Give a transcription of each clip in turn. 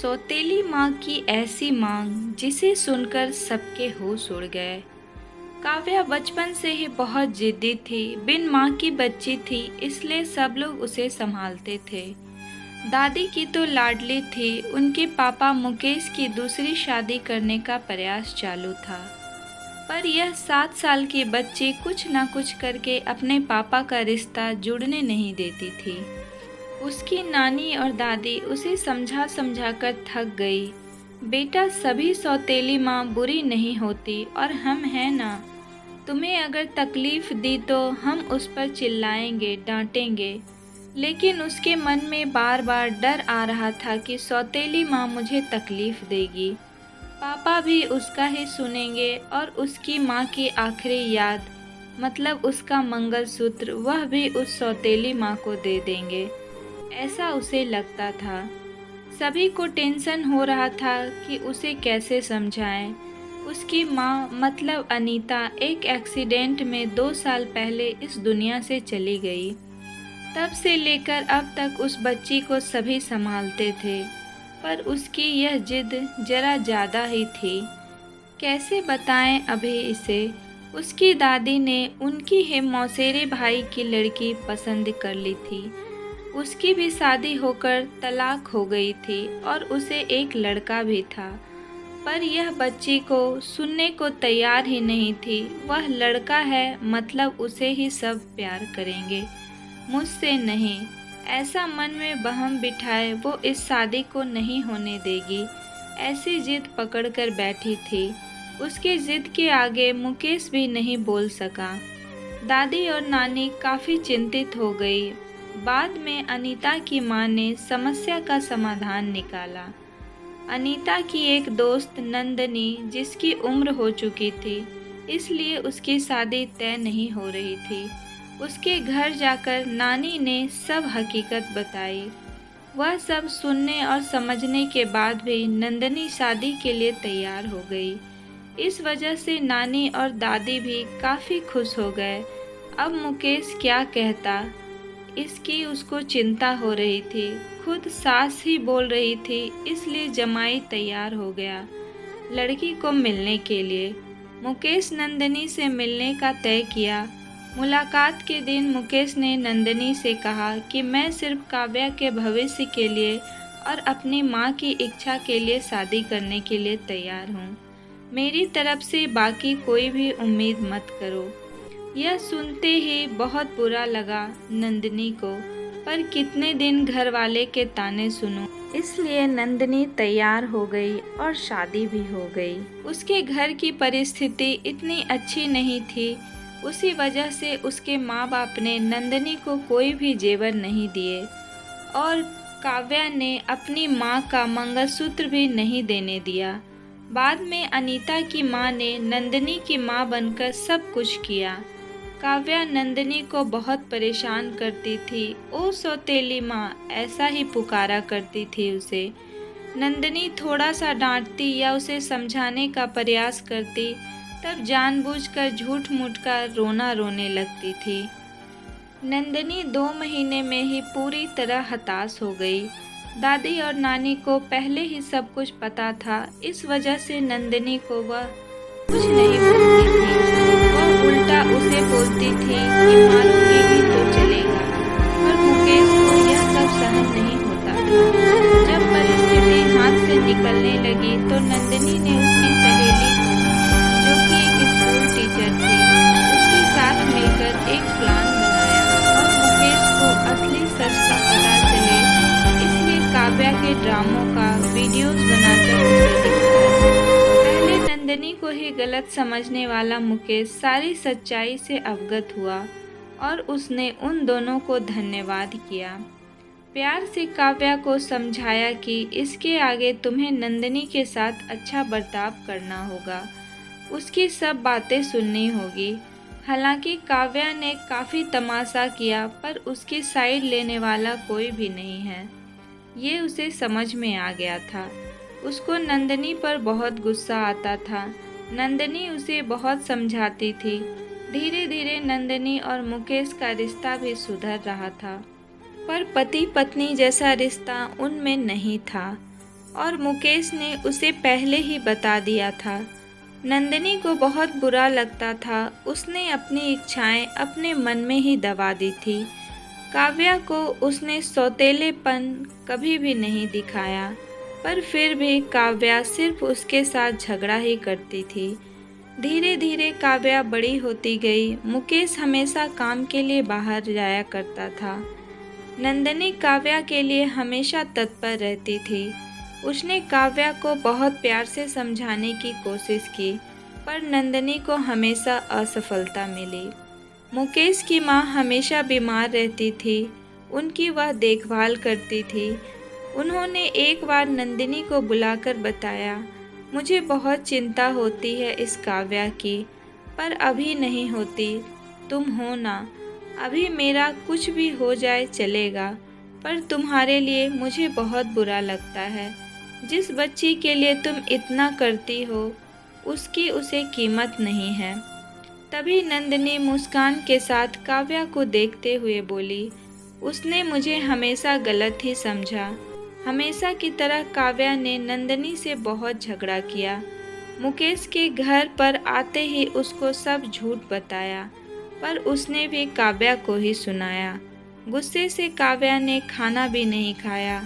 सौतेली माँ की ऐसी मांग जिसे सुनकर सबके होश उड़ गए। काव्या बचपन से ही बहुत जिद्दी थी। बिन माँ की बच्ची थी, इसलिए सब लोग उसे संभालते थे। दादी की तो लाडली थी। उनके पापा मुकेश की दूसरी शादी करने का प्रयास चालू था, पर यह 7 साल की बच्ची कुछ न कुछ करके अपने पापा का रिश्ता जुड़ने नहीं देती थी। उसकी नानी और दादी उसे समझा समझा कर थक गई। बेटा, सभी सौतेली माँ बुरी नहीं होती और हम हैं ना। तुम्हें अगर तकलीफ दी तो हम उस पर चिल्लाएंगे, डांटेंगे। लेकिन उसके मन में बार बार डर आ रहा था कि सौतेली माँ मुझे तकलीफ देगी। पापा भी उसका ही सुनेंगे और उसकी माँ की आखिरी याद, मतलब उसका मंगलसूत्र, वह भी उस सौतेली माँ को दे देंगे। ऐसा उसे लगता था। सभी को टेंशन हो रहा था कि उसे कैसे समझाएं। उसकी माँ, मतलब अनीता, एक एक्सीडेंट में 2 साल पहले इस दुनिया से चली गई। तब से लेकर अब तक उस बच्ची को सभी संभालते थे, पर उसकी यह जिद जरा ज़्यादा ही थी। कैसे बताएं अभी इसे। उसकी दादी ने उनकी ही मौसेरे भाई की लड़की पसंद कर ली थी। उसकी भी शादी होकर तलाक हो गई थी और उसे एक लड़का भी था, पर यह बच्ची को सुनने को तैयार ही नहीं थी। वह लड़का है, मतलब उसे ही सब प्यार करेंगे, मुझसे नहीं। ऐसा मन में वहम बिठाए वो इस शादी को नहीं होने देगी, ऐसी जिद पकड़ कर बैठी थी। उसके जिद के आगे मुकेश भी नहीं बोल सका। दादी और नानी काफ़ी चिंतित हो गई। बाद में अनीता की माँ ने समस्या का समाधान निकाला। अनीता की एक दोस्त नंदनी, जिसकी उम्र हो चुकी थी, इसलिए उसकी शादी तय नहीं हो रही थी। उसके घर जाकर नानी ने सब हकीकत बताई। वह सब सुनने और समझने के बाद भी नंदनी शादी के लिए तैयार हो गई। इस वजह से नानी और दादी भी काफ़ी खुश हो गए। अब मुकेश क्या कहता, इसकी उसको चिंता हो रही थी। खुद सास ही बोल रही थी, इसलिए जमाई तैयार हो गया लड़की को मिलने के लिए। मुकेश नंदनी से मिलने का तय किया। मुलाकात के दिन मुकेश ने नंदनी से कहा कि मैं सिर्फ काव्या के भविष्य के लिए और अपनी माँ की इच्छा के लिए शादी करने के लिए तैयार हूँ। मेरी तरफ से बाकी कोई भी उम्मीद मत करो। यह सुनते ही बहुत बुरा लगा नंदिनी को, पर कितने दिन घर वाले के ताने सुनूं। इसलिए नंदिनी तैयार हो गई और शादी भी हो गई। उसके घर की परिस्थिति इतनी अच्छी नहीं थी, उसी वजह से उसके माँ बाप ने नंदिनी को कोई भी जेवर नहीं दिए और काव्या ने अपनी माँ का मंगलसूत्र भी नहीं देने दिया। बाद में अनीता की माँ ने नंदिनी की माँ बनकर सब कुछ किया। काव्या नंदिनी को बहुत परेशान करती थी। ओ सौतेली माँ, ऐसा ही पुकारा करती थी उसे। नंदिनी थोड़ा सा डांटती या उसे समझाने का प्रयास करती, तब जानबूझकर झूठ मूठ का रोना रोने लगती थी। नंदिनी 2 महीने में ही पूरी तरह हताश हो गई। दादी और नानी को पहले ही सब कुछ पता था, इस वजह से नंदिनी को वह कुछ नहीं बोलती थी। वह उल्टा उसे बोलती थी कि मारूंगी भी तो चलेगा, पर मुकेश को यह सब सहन नहीं होता था। जब परिस्थिति हाथ से निकलने लगी तो नंदिनी ने उसकी सहेली को, जो कि एक स्कूल टीचर थी, उसके साथ मिलकर एक प्लान बनाया और मुकेश को असली सच का पता चले, इसलिए काव्या के ड्रामों का वीडियोस बनाकर उसे दिखाया। पहले नंदिनी को ही गलत समझने वाला मुकेश सारी सच्चाई से अवगत हुआ और उसने उन दोनों को धन्यवाद किया। प्यार से काव्या को समझाया कि इसके आगे तुम्हें नंदिनी के साथ अच्छा बर्ताव करना होगा, उसकी सब बातें सुननी होगी। हालांकि काव्या ने काफ़ी तमाशा किया, पर उसकी साइड लेने वाला कोई भी नहीं है, ये उसे समझ में आ गया था। उसको नंदिनी पर बहुत गुस्सा आता था। नंदिनी उसे बहुत समझाती थी। धीरे धीरे नंदिनी और मुकेश का रिश्ता भी सुधर रहा था, पर पति पत्नी जैसा रिश्ता उनमें नहीं था और मुकेश ने उसे पहले ही बता दिया था। नंदिनी को बहुत बुरा लगता था, उसने अपनी इच्छाएं अपने मन में ही दबा दी थी। काव्या को उसने सौतेलेपन कभी भी नहीं दिखाया, पर फिर भी काव्या सिर्फ उसके साथ झगड़ा ही करती थी। धीरे धीरे काव्या बड़ी होती गई। मुकेश हमेशा काम के लिए बाहर जाया करता था। नंदिनी काव्या के लिए हमेशा तत्पर रहती थी। उसने काव्या को बहुत प्यार से समझाने की कोशिश की, पर नंदिनी को हमेशा असफलता मिली। मुकेश की माँ हमेशा बीमार रहती थी, उनकी वह देखभाल करती थी। उन्होंने एक बार नंदिनी को बुलाकर बताया, मुझे बहुत चिंता होती है इस काव्या की, पर अभी नहीं होती, तुम हो ना। अभी मेरा कुछ भी हो जाए चलेगा, पर तुम्हारे लिए मुझे बहुत बुरा लगता है। जिस बच्ची के लिए तुम इतना करती हो, उसकी उसे कीमत नहीं है। तभी नंदिनी मुस्कान के साथ काव्या को देखते हुए बोली, उसने मुझे हमेशा गलत ही समझा। हमेशा की तरह काव्या ने नंदिनी से बहुत झगड़ा किया। मुकेश के घर पर आते ही उसको सब झूठ बताया, पर उसने भी काव्या को ही सुनाया। गुस्से से काव्या ने खाना भी नहीं खाया,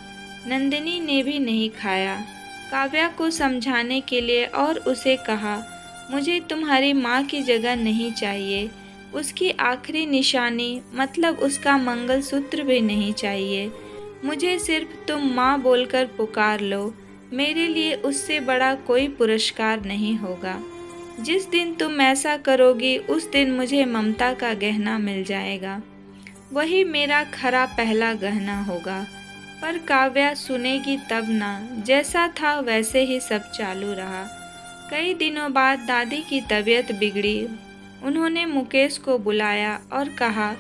नंदिनी ने भी नहीं खाया। काव्या को समझाने के लिए और उसे कहा, मुझे तुम्हारी माँ की जगह नहीं चाहिए, उसकी आखिरी निशानी मतलब उसका मंगलसूत्र भी नहीं चाहिए। मुझे सिर्फ तुम माँ बोलकर पुकार लो, मेरे लिए उससे बड़ा कोई पुरस्कार नहीं होगा। जिस दिन तुम ऐसा करोगी उस दिन मुझे ममता का गहना मिल जाएगा, वही मेरा खरा पहला गहना होगा। पर काव्या सुनेगी तब ना, जैसा था वैसे ही सब चालू रहा। कई दिनों बाद दादी की तबीयत बिगड़ी। उन्होंने मुकेश को बुलाया और कहा,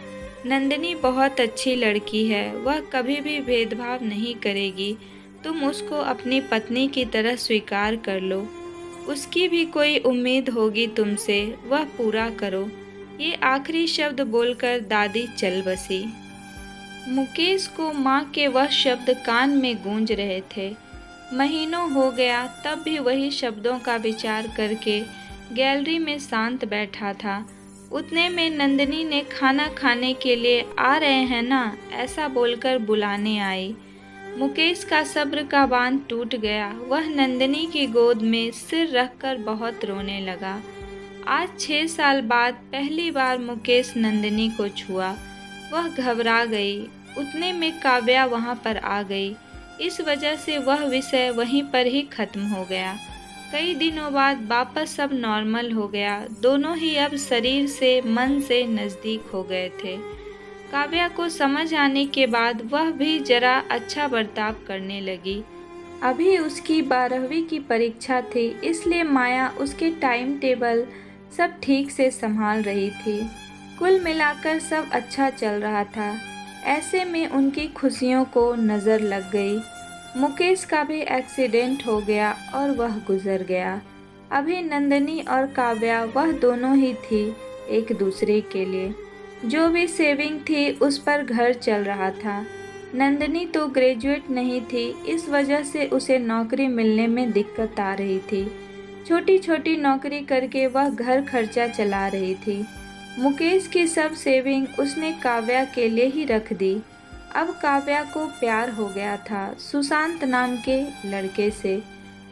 नंदिनी बहुत अच्छी लड़की है, वह कभी भी भेदभाव नहीं करेगी, तुम उसको अपनी पत्नी की तरह स्वीकार कर लो। उसकी भी कोई उम्मीद होगी तुमसे, वह पूरा करो। ये आखिरी शब्द बोलकर दादी चल बसी। मुकेश को माँ के वह शब्द कान में गूंज रहे थे। महीनों हो गया, तब भी वही शब्दों का विचार करके गैलरी में शांत बैठा था। उतने में नंदिनी ने खाना खाने के लिए आ रहे हैं ना, ऐसा बोलकर बुलाने आई। मुकेश का सब्र का बांध टूट गया। वह नंदिनी की गोद में सिर रखकर बहुत रोने लगा। आज 6 साल बाद पहली बार मुकेश नंदिनी को छुआ। वह घबरा गई। उतने में काव्या वहां पर आ गई। इस वजह से वह विषय वहीं पर ही खत्म हो गया। कई दिनों बाद वापस सब नॉर्मल हो गया। दोनों ही अब शरीर से मन से नज़दीक हो गए थे। काव्या को समझ आने के बाद वह भी जरा अच्छा बर्ताव करने लगी। अभी उसकी 12वीं की परीक्षा थी, इसलिए माया उसके टाइम टेबल सब ठीक से संभाल रही थी। कुल मिलाकर सब अच्छा चल रहा था। ऐसे में उनकी खुशियों को नज़र लग गई। मुकेश का भी एक्सीडेंट हो गया और वह गुजर गया। अभी नंदिनी और काव्या वह दोनों ही थी एक दूसरे के लिए। जो भी सेविंग थी उस पर घर चल रहा था। नंदिनी तो ग्रेजुएट नहीं थी, इस वजह से उसे नौकरी मिलने में दिक्कत आ रही थी। छोटी छोटी नौकरी करके वह घर खर्चा चला रही थी। मुकेश की सब सेविंग उसने काव्या के लिए ही रख दी। अब काव्या को प्यार हो गया था सुशांत नाम के लड़के से।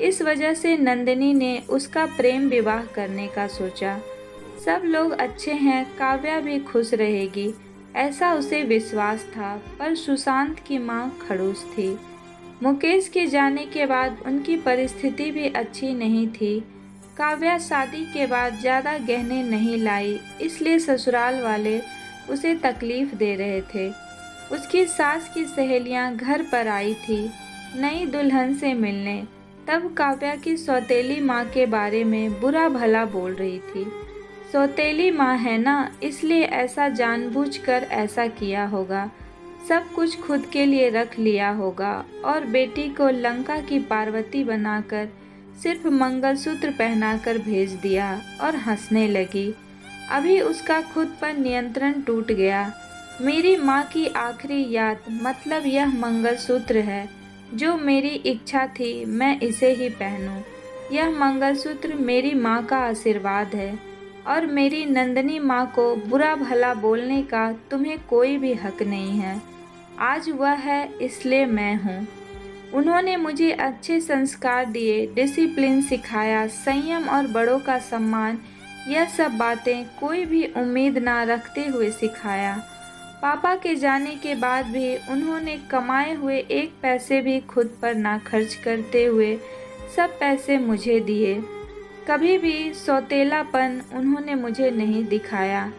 इस वजह से नंदिनी ने उसका प्रेम विवाह करने का सोचा। सब लोग अच्छे हैं, काव्या भी खुश रहेगी, ऐसा उसे विश्वास था। पर सुशांत की मां खड़ूस थी। मुकेश के जाने के बाद उनकी परिस्थिति भी अच्छी नहीं थी। काव्या शादी के बाद ज़्यादा गहने नहीं लाई, इसलिए ससुराल वाले उसे तकलीफ़ दे रहे थे। उसकी सास की सहेलियां घर पर आई थी नई दुल्हन से मिलने। तब काव्या की सौतेली माँ के बारे में बुरा भला बोल रही थी। सौतेली माँ है ना, इसलिए ऐसा जानबूझकर ऐसा किया होगा। सब कुछ खुद के लिए रख लिया होगा और बेटी को लंका की पार्वती बनाकर सिर्फ मंगलसूत्र पहनाकर भेज दिया और हंसने लगी। अभी उसका खुद पर नियंत्रण टूट गया। मेरी माँ की आखिरी याद मतलब यह मंगलसूत्र है। जो मेरी इच्छा थी मैं इसे ही पहनूं। यह मंगलसूत्र मेरी माँ का आशीर्वाद है और मेरी नंदिनी माँ को बुरा भला बोलने का तुम्हें कोई भी हक नहीं है। आज वह है इसलिए मैं हूँ। उन्होंने मुझे अच्छे संस्कार दिए, डिसिप्लिन सिखाया, संयम और बड़ों का सम्मान। यह सब बातें कोई भी उम्मीद ना रखते हुए सिखाया। पापा के जाने के बाद भी उन्होंने कमाए हुए एक पैसे भी खुद पर ना खर्च करते हुए सब पैसे मुझे दिए। कभी भी सौतेलापन उन्होंने मुझे नहीं दिखाया।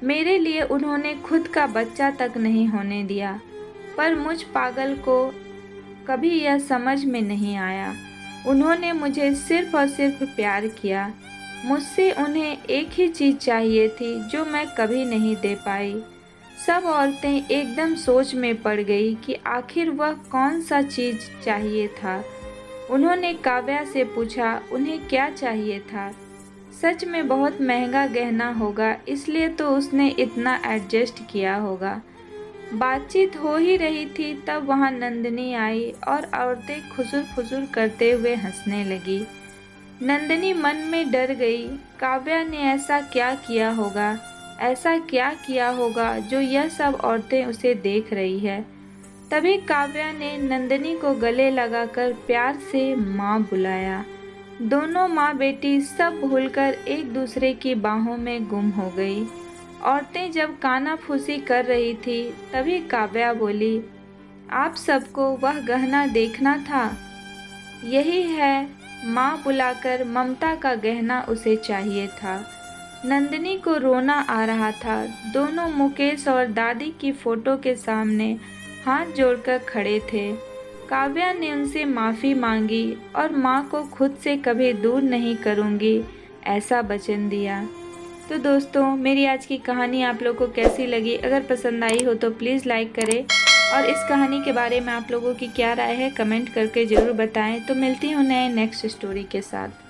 मेरे लिए उन्होंने खुद का बच्चा तक नहीं होने दिया। पर मुझ पागल को कभी यह समझ में नहीं आया। उन्होंने मुझे सिर्फ और सिर्फ प्यार किया। मुझसे उन्हें एक ही चीज़ चाहिए थी जो मैं कभी नहीं दे पाई। सब औरतें एकदम सोच में पड़ गई कि आखिर वह कौन सा चीज़ चाहिए था। उन्होंने काव्या से पूछा उन्हें क्या चाहिए था। सच में बहुत महंगा गहना होगा, इसलिए तो उसने इतना एडजस्ट किया होगा। बातचीत हो ही रही थी तब वहां नंदिनी आई और औरतें खुसुर खुसुर करते हुए हंसने लगी। नंदिनी मन में डर गई। काव्या ने ऐसा क्या किया होगा, ऐसा क्या किया होगा जो यह सब औरतें उसे देख रही है। तभी काव्या ने नंदिनी को गले लगाकर प्यार से माँ बुलाया। दोनों माँ बेटी सब भूलकर एक दूसरे की बाहों में गुम हो गई। औरतें जब कानाफूसी कर रही थी तभी काव्या बोली, आप सबको वह गहना देखना था। यही है, माँ बुलाकर ममता का गहना उसे चाहिए था। नंदिनी को रोना आ रहा था। दोनों मुकेश और दादी की फोटो के सामने हाथ जोड़कर खड़े थे। काव्या ने उनसे माफ़ी मांगी और माँ को खुद से कभी दूर नहीं करूँगी ऐसा वचन दिया। तो दोस्तों, मेरी आज की कहानी आप लोगों को कैसी लगी? अगर पसंद आई हो तो प्लीज़ लाइक करें और इस कहानी के बारे में आप लोगों की क्या राय है कमेंट करके ज़रूर बताएं। तो मिलती हूँ नए नेक्स्ट स्टोरी के साथ।